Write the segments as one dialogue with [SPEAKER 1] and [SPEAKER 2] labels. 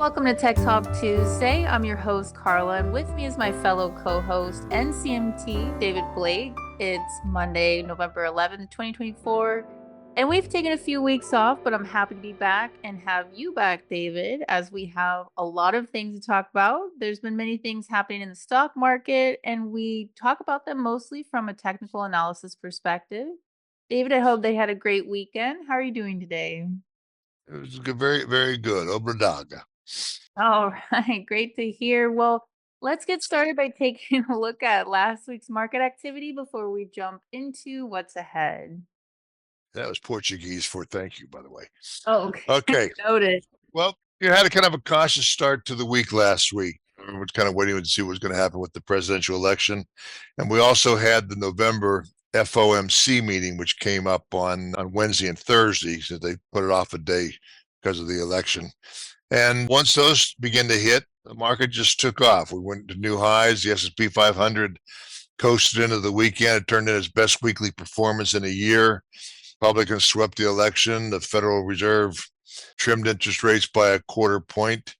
[SPEAKER 1] Welcome to Tech Talk Tuesday. I'm your host, Carla, and with me is my fellow co-host and CMT, David Blake. It's Monday, November 11th, 2024, and we've taken a few weeks off, but I'm happy to be back and have you back, David, as we have a lot of things to talk about. There's been many things happening in the stock market, and we talk about them mostly from a technical analysis perspective. David, I hope they had a great weekend. How are you doing today?
[SPEAKER 2] It was good, very, very good. Obradaga.
[SPEAKER 1] All right, great to hear. Well, let's get started by taking a look at last week's market activity before we jump into what's ahead.
[SPEAKER 2] That was Portuguese for thank you, by the way.
[SPEAKER 1] Oh, okay.
[SPEAKER 2] Okay.
[SPEAKER 1] Noted.
[SPEAKER 2] Well, you had a kind of a cautious start to the week last week. We were kind of waiting to see what was going to happen with the presidential election. And we also had the November FOMC meeting, which came up on Wednesday and Thursday, so they put it off a day because of the election. And once those began to hit, the market just took off. We went to new highs. The S&P 500 coasted into the weekend. It turned in its best weekly performance in a year. Republicans swept the election. The Federal Reserve trimmed interest rates by a quarter point.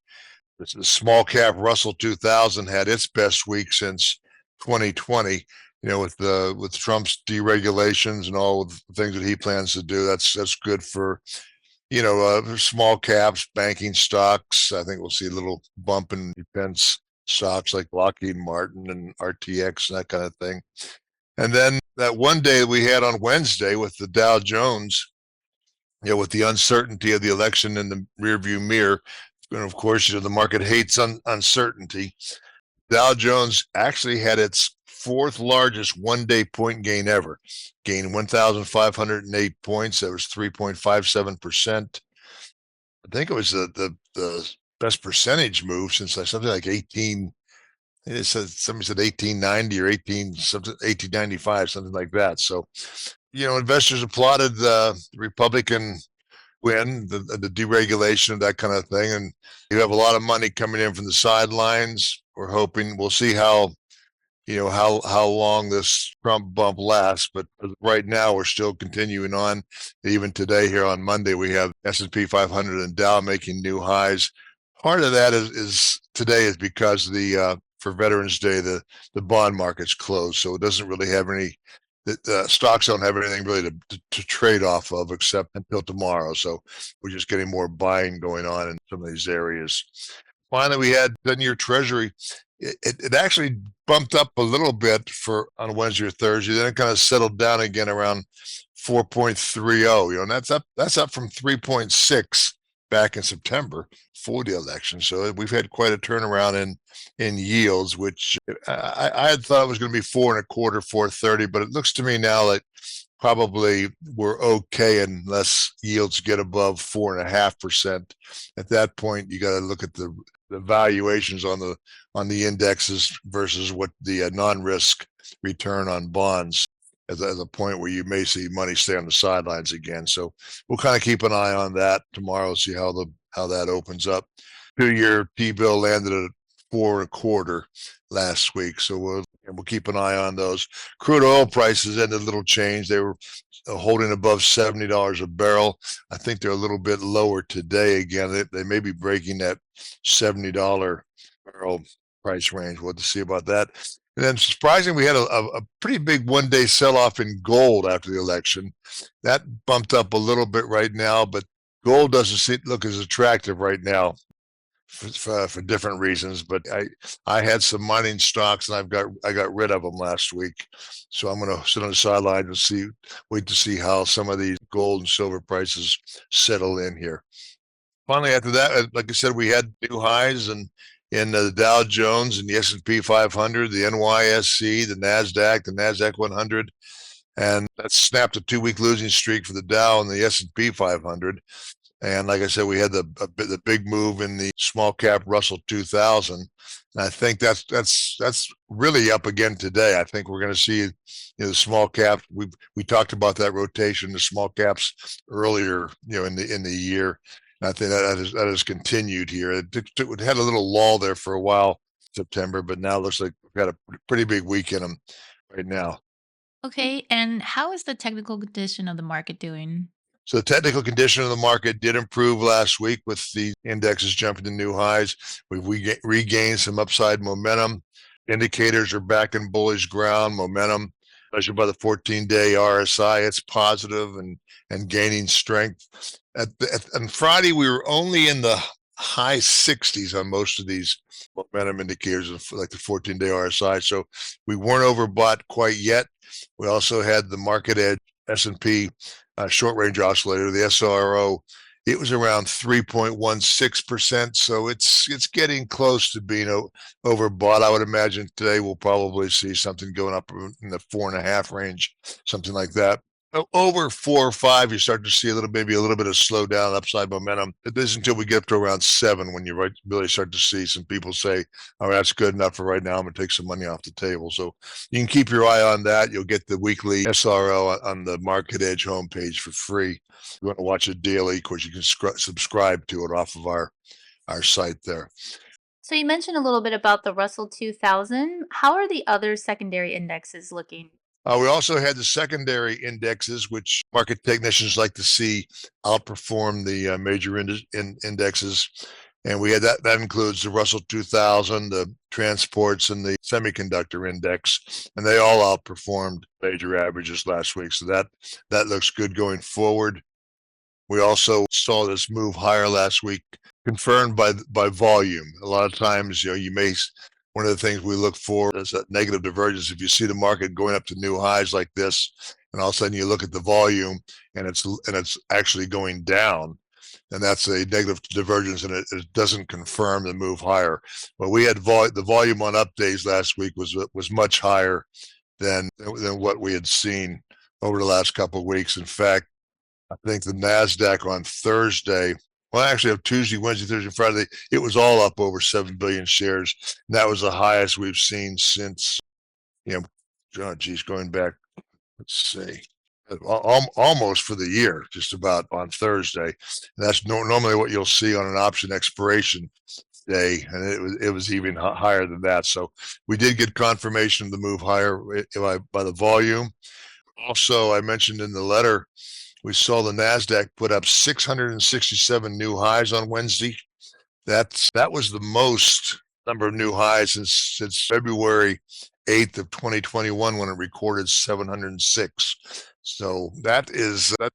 [SPEAKER 2] The small cap Russell 2000 had its best week since 2020. With Trump's deregulations and all the things that he plans to do, that's good for small caps, banking stocks. I think we'll see a little bump in defense stocks like Lockheed Martin and RTX and that kind of thing. And then that one day we had on Wednesday with the Dow Jones, with the uncertainty of the election in the rearview mirror, and of course, the market hates uncertainty. Dow Jones actually had its fourth largest one-day point gain ever, gained 1,508 points. That was 3.57%. I think it was the best percentage move since something like 18. Somebody said 1890 or 1895, something like that. So, investors applauded the Republican win, the deregulation of that kind of thing, and you have a lot of money coming in from the sidelines. We'll see how long this Trump bump lasts, but right now we're still continuing on. Even today here on Monday, we have S&P 500 and Dow making new highs. Part of that is today is because for Veterans Day, the bond market's closed, so it doesn't really have any. The stocks don't have anything really to trade off of except until tomorrow. So we're just getting more buying going on in some of these areas. Finally, we had 10-year Treasury. It actually bumped up a little bit on Wednesday or Thursday. Then it kind of settled down again around 4.30. And that's up from 3.6 back in September for the election. So we've had quite a turnaround in yields, which I had thought was going to be 4.25, 4.30, but it looks to me now like probably we're okay unless yields get above 4.5%. At that point, you got to look at the valuations on the indexes versus what the non-risk return on bonds as a point where you may see money stay on the sidelines again. So we'll kind of keep an eye on that tomorrow, see how that opens up. 2-year T-bill landed at 4.25 last week, so we'll keep an eye on those. Crude oil prices ended a little change. They were holding above $70 a barrel. I think they're a little bit lower today again. They may be breaking that $70 barrel price range. We'll have to see about that. And then surprisingly, we had a pretty big one-day sell-off in gold after the election. That bumped up a little bit right now, but gold doesn't look as attractive right now for different reasons. But I had some mining stocks and I got rid of them last week, so I'm going to sit on the sideline and wait to see how some of these gold and silver prices settle in here. Finally, after that, like I said, we had new highs in the Dow Jones and the S&P 500, the NYSE, the NASDAQ 100, and that snapped a 2-week losing streak for the Dow and the S&P 500. And like I said, we had the big move in the small cap Russell 2000. And I think that's really up again today. I think we're going to see the small cap. We talked about that rotation, the small caps earlier, in the year. I think that has continued here. It had a little lull there for a while, September, but now it looks like we've got a pretty big week in them right now.
[SPEAKER 1] Okay, and how is the technical condition of the market doing?
[SPEAKER 2] So the technical condition of the market did improve last week with the indexes jumping to new highs. We've regained some upside momentum. Indicators are back in bullish ground. Momentum measured by the 14-day RSI, it's positive and gaining strength. On Friday, we were only in the high 60s on most of these momentum indicators, like the 14-day RSI. So we weren't overbought quite yet. We also had the MarketEdge S&P short range oscillator, the SRO. It was around 3.16%, so it's getting close to being overbought. I would imagine today we'll probably see something going up in the 4.5 range, something like that. Over 4 or 5, you start to see maybe a little bit of slowdown, upside momentum. It isn't until we get up to around 7 when you really start to see some people say, "Oh, that's good enough for right now. I'm going to take some money off the table." So you can keep your eye on that. You'll get the weekly SRO on the MarketEdge homepage for free. If you want to watch it daily, of course, you can subscribe to it off of our site there.
[SPEAKER 1] So you mentioned a little bit about the Russell 2000. How are the other secondary indexes looking?
[SPEAKER 2] We also had the secondary indexes, which market technicians like to see outperform the major indexes. And we had that includes the Russell 2000, the transports, and the semiconductor index. And they all outperformed major averages last week. So that looks good going forward. We also saw this move higher last week, confirmed by volume. A lot of times, one of the things we look for is that negative divergence. If you see the market going up to new highs like this, and all of a sudden you look at the volume and it's actually going down, and that's a negative divergence, and it doesn't confirm the move higher. But we had the volume on up days last week was much higher than what we had seen over the last couple of weeks. In fact, I think the NASDAQ on Thursday, well, actually, on Tuesday, Wednesday, Thursday, Friday, it was all up over 7 billion shares. And that was the highest we've seen since, going back, let's see, almost for the year, just about on Thursday. And that's normally what you'll see on an option expiration day, and it was even higher than that. So we did get confirmation of the move higher by the volume. Also, I mentioned in the letter, we saw the NASDAQ put up 667 new highs on Wednesday. That was the most number of new highs since February 8th of 2021 when it recorded 706. So that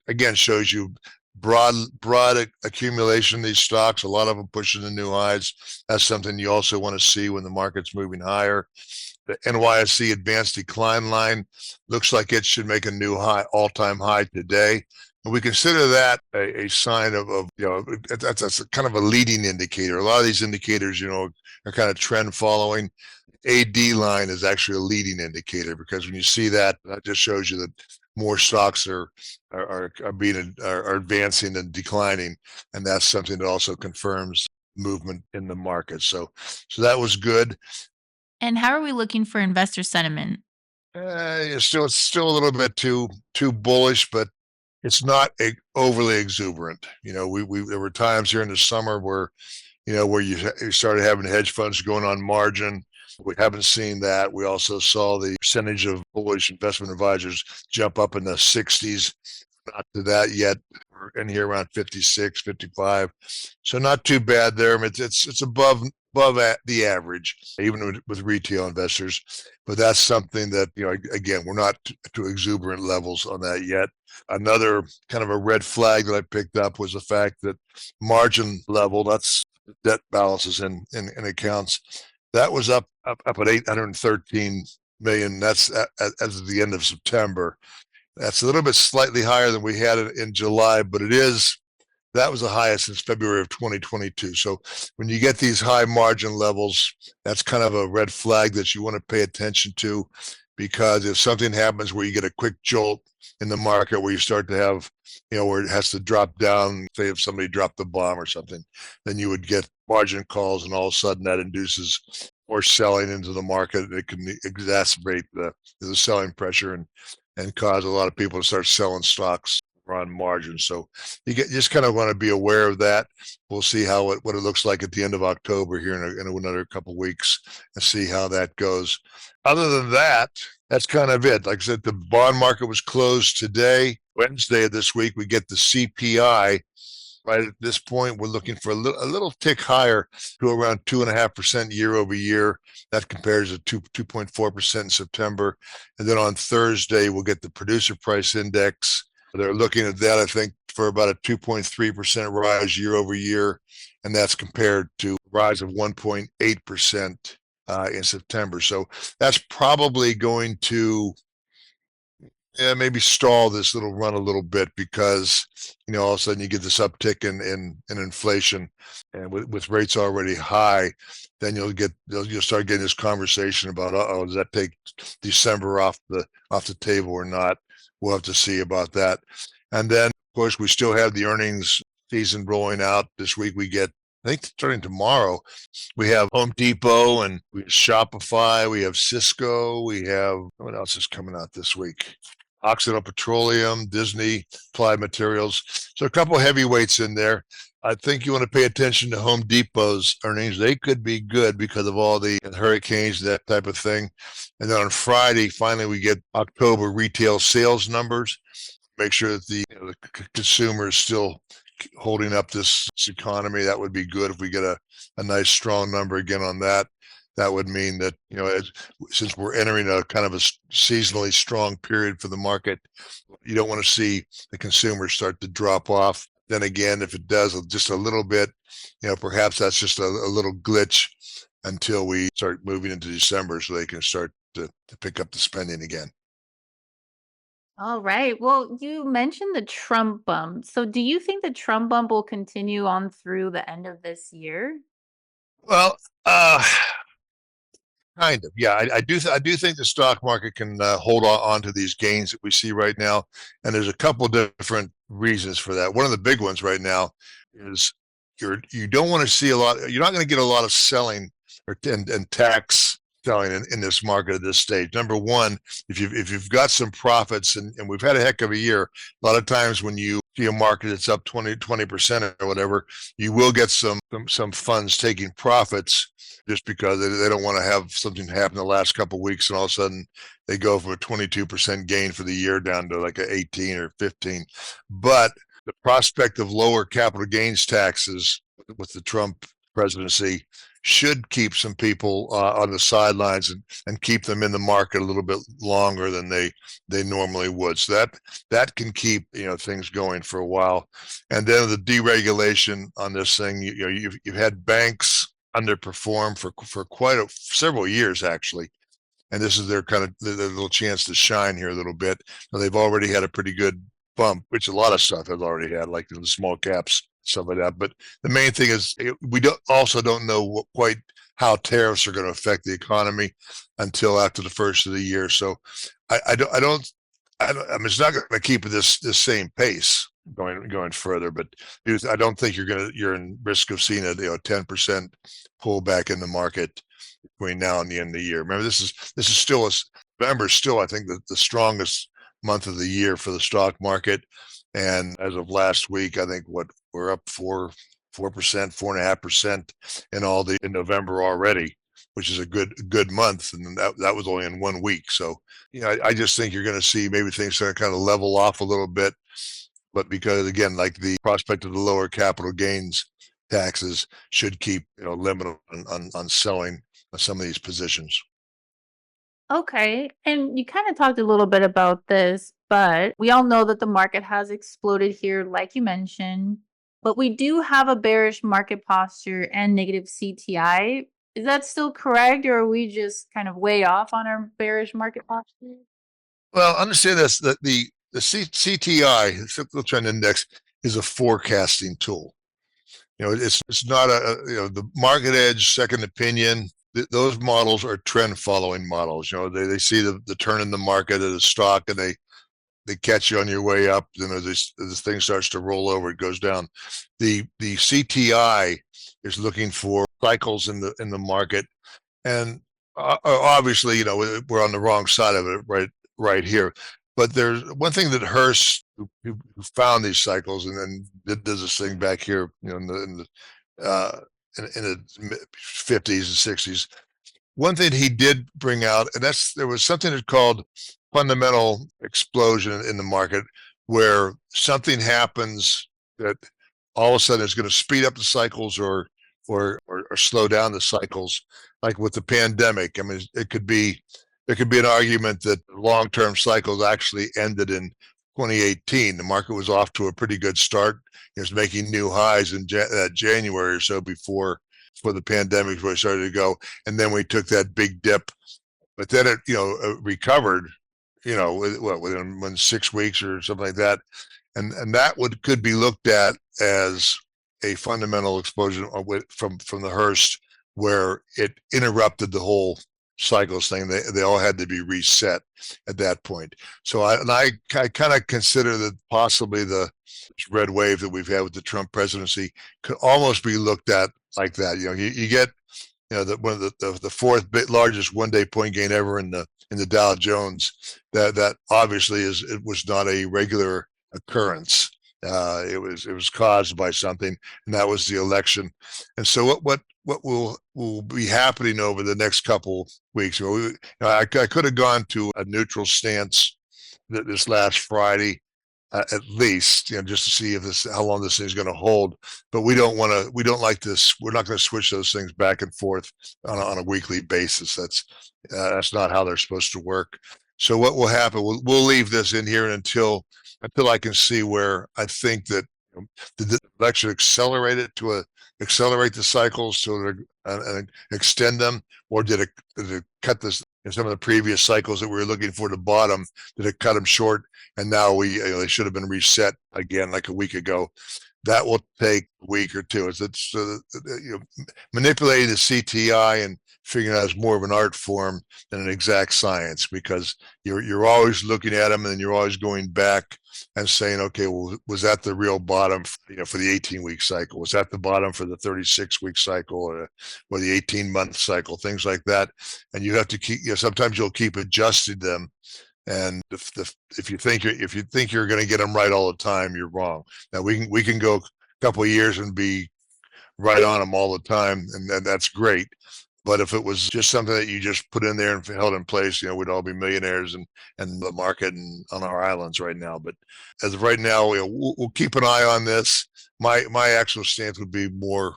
[SPEAKER 2] again shows you broad accumulation of these stocks, a lot of them pushing the new highs. That's something you also want to see when the market's moving higher. The NYSE advanced decline line looks like it should make a new all-time high today. And we consider that a sign of that's a kind of a leading indicator. A lot of these indicators, are kind of trend following. AD line is actually a leading indicator, because when you see that just shows you that more stocks are advancing and declining, and that's something that also confirms movement in the market. So that was good.
[SPEAKER 1] And how are we looking for investor sentiment?
[SPEAKER 2] It's still a little bit too bullish, but it's not overly exuberant. There were times here in the summer where you started having hedge funds going on margin. We haven't seen that. We also saw the percentage of bullish investment advisors jump up in the 60s. Not to that yet. We're in here around 56, 55. So not too bad there. It's above the average, even with retail investors. But that's something that, again, we're not to exuberant levels on that yet. Another kind of a red flag that I picked up was the fact that margin level, that's debt balances in accounts, that was up at 813 million. That's as of the end of September. That's a little bit slightly higher than we had in July, but that was the highest since February of 2022. So when you get these high margin levels, that's kind of a red flag that you want to pay attention to, because if something happens where you get a quick jolt in the market where you start to have, where it has to drop down, say if somebody dropped the bomb or something, then you would get margin calls, and all of a sudden that induces more selling into the market. It can exacerbate the selling pressure and cause a lot of people to start selling stocks on margin. So just kind of want to be aware of that. We'll see what it looks like at the end of October here in another couple of weeks and see how that goes. Other than that, that's kind of it. Like I said, the bond market was closed today. Wednesday of this week, we get the CPI. Right at this point, we're looking for a little tick higher to around 2.5% year over year. That compares to 2.4% in September. And then on Thursday, we'll get the producer price index. They're looking at that, I think, for about a 2.3% rise year over year. And that's compared to a rise of 1.8% in September. So that's probably going to maybe stall this little run a little bit because all of a sudden you get this uptick in inflation, and with rates already high, then you'll start getting this conversation about does that take December off the table or not? We'll have to see about that. And then of course we still have the earnings season rolling out this week. We get, I think starting tomorrow, we have Home Depot and we have Shopify, we have Cisco, we have, what else is coming out this week? Occidental Petroleum, Disney, Applied Materials. So a couple of heavyweights in there. I think you want to pay attention to Home Depot's earnings. They could be good because of all the hurricanes, that type of thing. And then on Friday, finally, we get October retail sales numbers. Make sure that the consumer is still holding up this economy. That would be good if we get a nice strong number again on that. That would mean that, since we're entering a kind of a seasonally strong period for the market, you don't want to see the consumer start to drop off. Then again, if it does just a little bit, perhaps that's just a little glitch until we start moving into December so they can start to pick up the spending again.
[SPEAKER 1] All right. Well, you mentioned the Trump bump. So do you think the Trump bump will continue on through the end of this year?
[SPEAKER 2] Well, kind of, yeah. I do think the stock market can hold on to these gains that we see right now, and there's a couple different reasons for that. One of the big ones right now is you don't want to see a lot. You're not going to get a lot of selling and tax selling in this market at this stage. Number one, if you've got some profits, and we've had a heck of a year, a lot of times when you see a market that's up 20% or whatever, you will get some funds taking profits just because they don't want to have something happen the last couple of weeks and all of a sudden they go from a 22% gain for the year down to like a 18 or 15. But the prospect of lower capital gains taxes with the Trump presidency should keep some people on the sidelines and keep them in the market a little bit longer than they normally would. So that can keep things going for a while. And then the deregulation on this thing, you've had banks underperform for several years actually, and this is their little chance to shine here a little bit. Now, they've already had a pretty good bump, which a lot of stuff has already had, like the small caps, stuff like that. But the main thing is we don't know quite how tariffs are going to affect the economy until after the first of the year. So I mean, it's not going to keep at this same pace going further, but I don't think you're in risk of seeing a 10% pullback in the market between now and the end of the year. Remember, this is still November is still, I think, the strongest month of the year for the stock market. And as of last week, I think we're up 4%, 4.5% in November already, which is a good month, and that was only in 1 week. So I just think you're going to see maybe things are kind of level off a little bit, but because again, like the prospect of the lower capital gains taxes should keep limit on selling some of these positions.
[SPEAKER 1] Okay. And you kind of talked a little bit about this, but we all know that the market has exploded here, like you mentioned. But we do have a bearish market posture and negative CTI. Is that still correct, or are we just kind of way off on our bearish market posture?
[SPEAKER 2] Well, understand this, that the CTI, the Cyclical Trend Index, is a forecasting tool. It's not the MarketEdge second opinion. Those models are trend following models. They see the turn in the market of the stock, and they catch you on your way up. Then as this thing starts to roll over, it goes down. The CTI is looking for cycles in the market, and obviously, we're on the wrong side of it right here. But there's one thing that hurts who found these cycles and then does this thing back here, uh, in the 50s and 60s. One thing he did bring out, and there was something that's called fundamental explosion in the market, where something happens that all of a sudden is going to speed up the cycles or slow down the cycles. Like with the pandemic, I mean, there could be an argument that long-term cycles actually ended in 2018. The market was off to a pretty good start. It was making new highs in January or so before the pandemic really started to go, and then we took that big dip, but then it recovered, within 6 weeks or something like that, and that could be looked at as a fundamental explosion from the Hearst, where it interrupted the whole cycles thing. They all had to be reset at that point. So I kind of consider that possibly the red wave that we've had with the Trump presidency could almost be looked at like that. You get one of the fourth largest one-day point gain ever in the Dow Jones. That obviously it was not a regular occurrence. It was caused by something, and that was the election. And so what will be happening over the next couple weeks? I could have gone to a neutral stance this last Friday, at least, just to see how long this thing is going to hold. But we don't like this. We're not going to switch those things back and forth on a weekly basis. That's not how they're supposed to work. So what will happen? We'll leave this in here until I can see where I think that did the election accelerate the cycles and extend them, or did it cut this? In some of the previous cycles that we were looking for to bottom, did it cut them short? And now they should have been reset again like a week ago. That will take a week or two. It's manipulating the CTI and figuring out is more of an art form than an exact science, because you're always looking at them and you're always going back and saying, okay, well, was that the real bottom, for the 18-week cycle? Was that the bottom for the 36-week cycle or the 18-month cycle? Things like that. And you have to keep, sometimes you'll keep adjusting them. And if you think you're going to get them right all the time, you're wrong. Now we can go a couple of years and be right on them all the time, and that's great. But if it was just something that you just put in there and held in place, we'd all be millionaires and the market and on our islands right now. But as of right now, we'll keep an eye on this. My actual stance would be more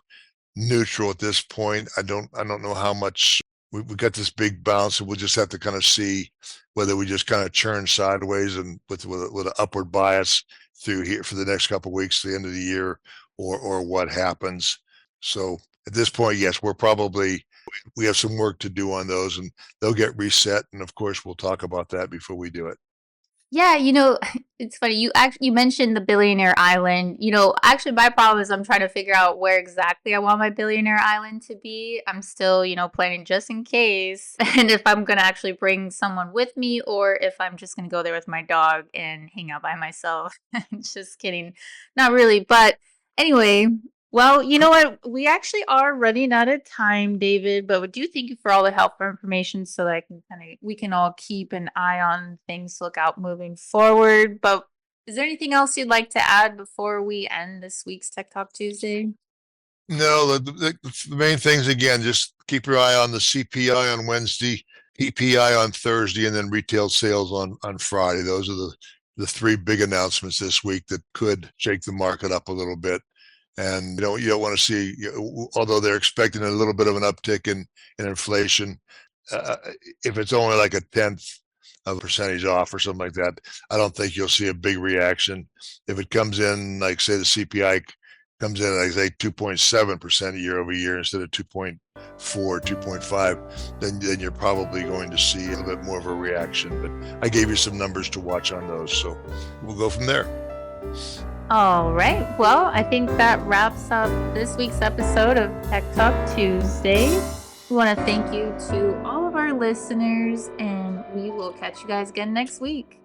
[SPEAKER 2] neutral at this point. I don't know how much we got this big bounce, and we'll just have to kind of see whether we just kind of churn sideways and with an upward bias through here for the next couple of weeks to the end of the year, or what happens. So at this point, yes, we have some work to do on those, and they'll get reset. And of course, we'll talk about that before we do it.
[SPEAKER 1] Yeah, it's funny. You mentioned the billionaire island. Actually my problem is I'm trying to figure out where exactly I want my billionaire island to be. I'm still, planning just in case, and if I'm going to actually bring someone with me, or if I'm just going to go there with my dog and hang out by myself. Just kidding. Not really, but anyway, well, you know what? We actually are running out of time, David, but we do thank you for all the helpful information so that we can all keep an eye on things to look out moving forward. But is there anything else you'd like to add before we end this week's Tech Talk Tuesday?
[SPEAKER 2] No, the main things, again, just keep your eye on the CPI on Wednesday, PPI on Thursday, and then retail sales on Friday. Those are the three big announcements this week that could shake the market up a little bit. And you don't want to see, although they're expecting a little bit of an uptick in inflation, if it's only like 1/10 of a percentage off or something like that, I don't think you'll see a big reaction. If it comes in, like say the CPI comes in at, like, say 2.7% year over year instead of 2.4, 2.5, then you're probably going to see a little bit more of a reaction. But I gave you some numbers to watch on those, so we'll go from there.
[SPEAKER 1] All right. Well, I think that wraps up this week's episode of Tech Talk Tuesday. We want to thank you to all of our listeners, and we will catch you guys again next week.